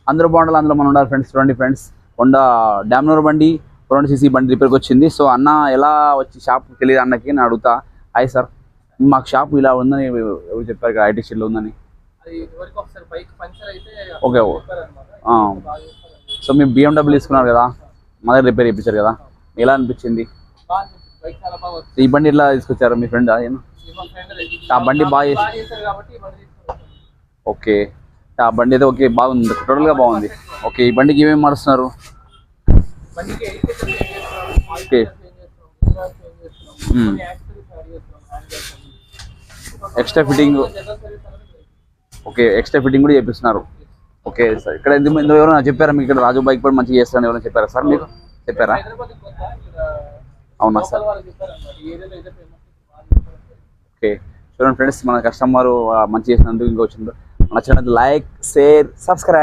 అందరూ బాగుండాలి, అందులో మనం ఉండాలి ఫ్రెండ్స్. చూడండి ఫ్రెండ్స్, హోండా డామినర్ బండి 400cc బండి రిపేర్కి వచ్చింది. సో అన్న ఎలా వచ్చి షాప్కి తెలియదు అన్నకి నేను అడుగుతా. హాయ్ సార్, మాకు షాప్ ఇలా ఉందని ఎవరు చెప్పారు కదా, ఐటీ స్టేట్లో ఉందని. ఓకే. సో మీరు BMW తీసుకున్నారు కదా, మా దగ్గర రిపేర్ చేయించారు కదా, ఎలా అనిపించింది? ఈ బండి ఎట్లా తీసుకొచ్చారు? మీ ఫ్రెండ్ ఆ బండి బాగా ఓకే, ఆ బండి అయితే ఓకే బాగుంది, టోటల్గా బాగుంది. ఓకే, ఈ బండికి ఏమేమి మారుస్తున్నారు? Okay, extra fitting. Okay, extra fitting కూడా చేపిస్తున్నారు. ఓకే సార్, ఇక్కడ ఎందుకు ఎవరైనా చెప్పారా మీకు? ఇక్కడ రాజు బైక్ పడి మంచిగా చేస్తారని ఎవరైనా చెప్పారా సార్? మీకు చెప్పారా? అవునా సార్? ఓకే, చూడండి ఫ్రెండ్స్, మన కస్టమర్ మంచి చేసినందుకు ఇంకా వచ్చింది. నచ్చినట్టు లైక్, షేర్, సబ్స్క్రైబ్.